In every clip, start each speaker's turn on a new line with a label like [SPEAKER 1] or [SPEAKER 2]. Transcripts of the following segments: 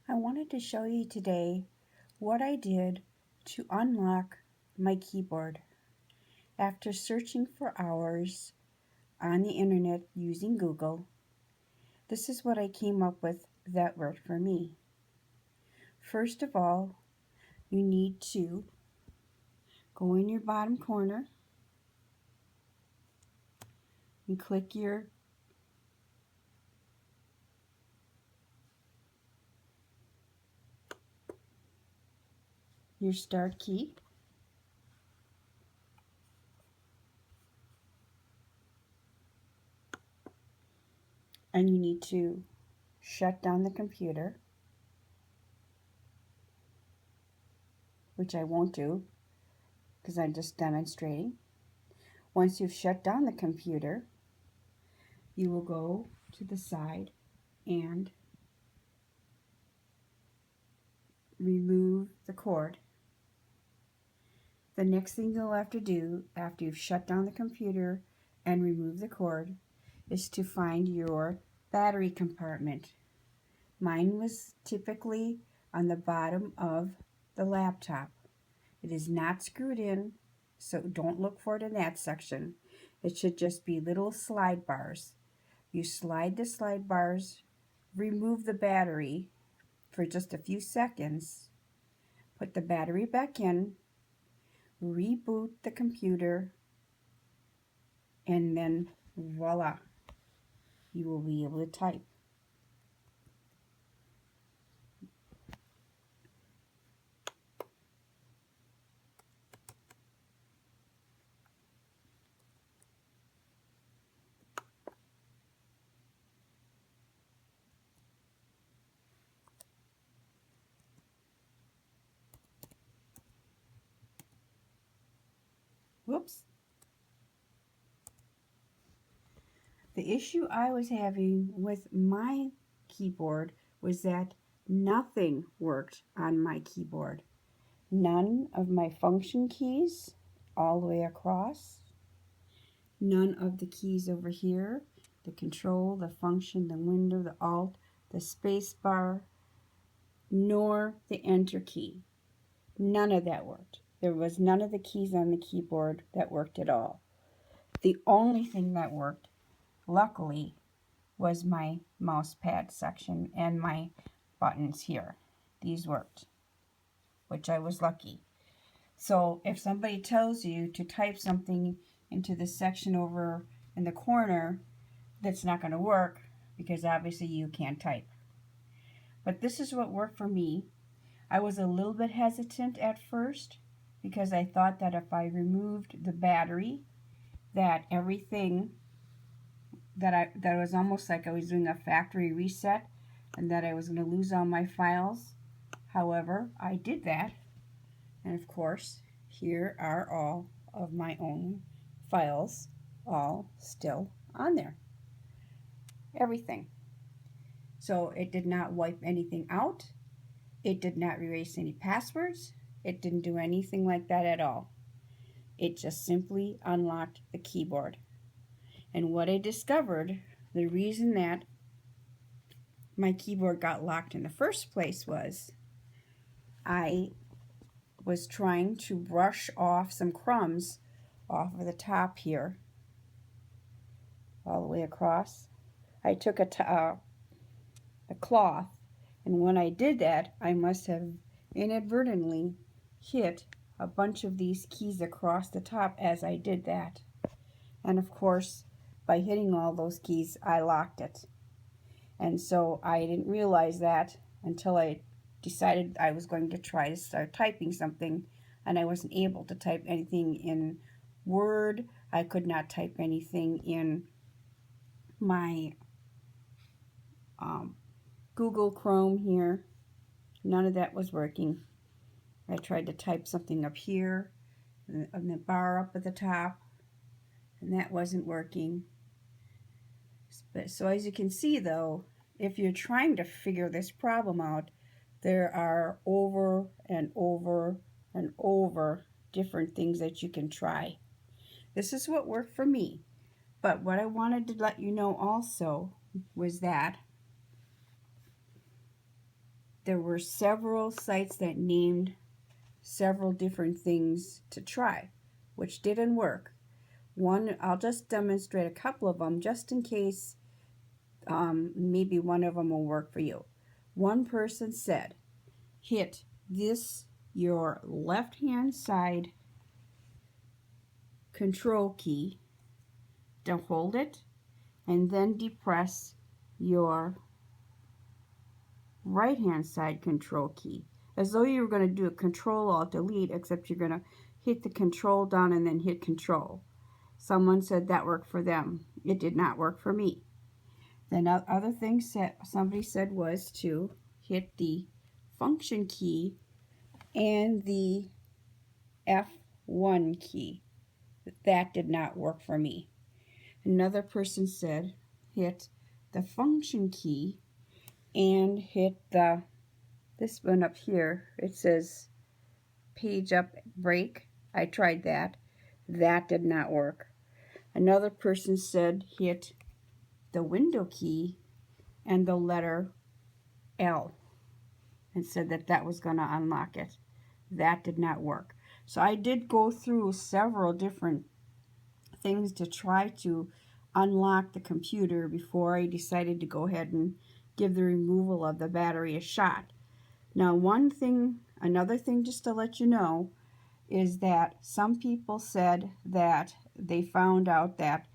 [SPEAKER 1] I wanted to show you today what I did to unlock my keyboard. After searching for hours on the internet using Google, this is what I came up with that worked for me. First of all, you need to go in your bottom corner and click your start key. And you need to shut down the computer, which I won't do because I'm just demonstrating. Once you've shut down the computer, you will go to the side and remove the cord. The next thing you'll have to do after you've shut down the computer and remove the cord is to find your battery compartment. Mine was typically on the bottom of the laptop. It is not screwed in, so don't look for it in that section. It should just be little slide bars. You slide the slide bars, remove the battery for just a few seconds, put the battery back in, reboot the computer, and then voila, you will be able to type. Whoops. The issue I was having with my keyboard was that nothing worked on my keyboard. None of my function keys all the way across. None of the keys over here, the control, the function, the window, the alt, the space bar, nor the enter key. None of that worked. There was none of the keys on the keyboard that worked at all. The only thing that worked, luckily, was my mouse pad section and my buttons here. These worked, which I was lucky. So if somebody tells you to type something into this section over in the corner, that's not going to work because obviously you can't type. But this is what worked for me. I was a little bit hesitant at first because I thought that if I removed the battery, that everything that was almost like I was doing a factory reset and that I was going to lose all my files. However, I did that, and of course here are all of my own files all still on there. Everything. So it did not wipe anything out. It did not erase any passwords. It didn't do anything like that at all. It just simply unlocked the keyboard. And what I discovered, the reason that my keyboard got locked in the first place was I was trying to brush off some crumbs off of the top here, all the way across. I took a cloth, and when I did that, I must have inadvertently hit a bunch of these keys across the top as I did that. And of course, by hitting all those keys, I locked it. And so I didn't realize that until I decided I was going to try to start typing something, and I wasn't able to type anything in Word. I could not type anything in my Google Chrome here. None of that was working. I tried to type something up here on the bar up at the top, and that wasn't working. So as you can see though, if you're trying to figure this problem out, there are over and over and over different things that you can try. This is what worked for me. But what I wanted to let you know also was that there were several sites that named several different things to try, which didn't work. One, I'll just demonstrate a couple of them just in case maybe one of them will work for you. One person said, hit this, your left hand side control key to hold it, and then depress your right hand side control key, as though you were going to do a control alt delete, except you're going to hit the control down and then hit control. Someone said that worked for them. It did not work for me. Then other things that somebody said was to hit the function key and the F1 key. That did not work for me. Another person said hit the function key and hit this one up here. It says page up break. I tried that. That did not work. Another person said hit the window key and the letter L and said that that was going to unlock it. That did not work. So I did go through several different things to try to unlock the computer before I decided to go ahead and give the removal of the battery a shot. Now, another thing just to let you know is that some people said that they found out that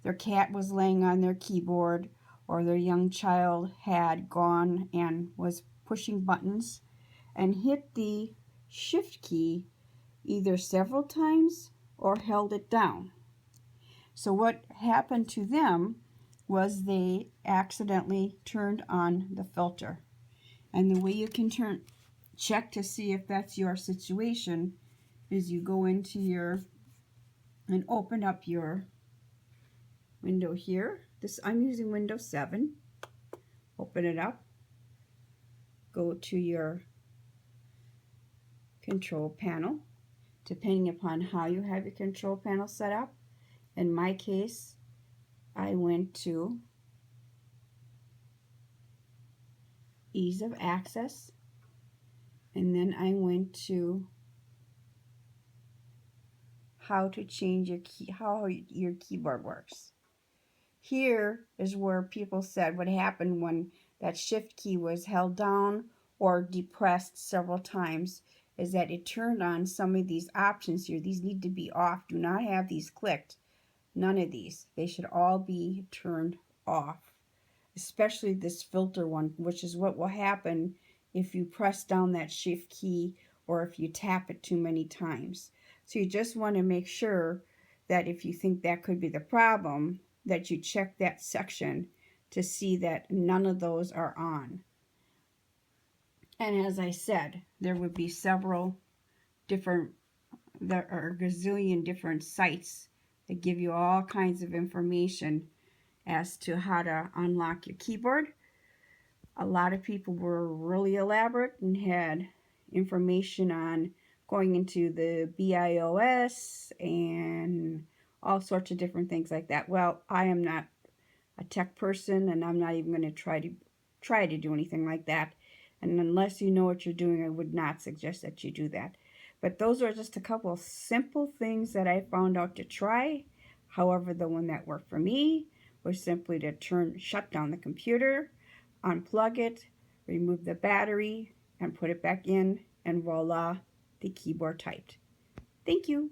[SPEAKER 1] their cat was laying on their keyboard or their young child had gone and was pushing buttons and hit the shift key either several times or held it down. So what happened to them was they accidentally turned on the filter. And the way you can check to see if that's your situation is you go into and open up your window here. I'm using Windows 7. Open it up. Go to your control panel, depending upon how you have your control panel set up. In my case, I went to ease of access, and then I went to how to change how your keyboard works. Here is where people said what happened when that shift key was held down or depressed several times is that it turned on some of these options here. These need to be off. Do not have these clicked. None of these. They should all be turned off, especially this filter one, which is what will happen if you press down that shift key or if you tap it too many times. So you just want to make sure that if you think that could be the problem, that you check that section to see that none of those are on. And as I said, there would be there are a gazillion different sites that give you all kinds of information as to how to unlock your keyboard. A lot of people were really elaborate and had information on going into the BIOS and all sorts of different things like that. Well, I am not a tech person, and I'm not even going to try to do anything like that. And unless you know what you're doing, I would not suggest that you do that. But those are just a couple of simple things that I found out to try. However, the one that worked for me was simply to shut down the computer, unplug it, remove the battery, and put it back in, and voila, the keyboard typed. Thank you.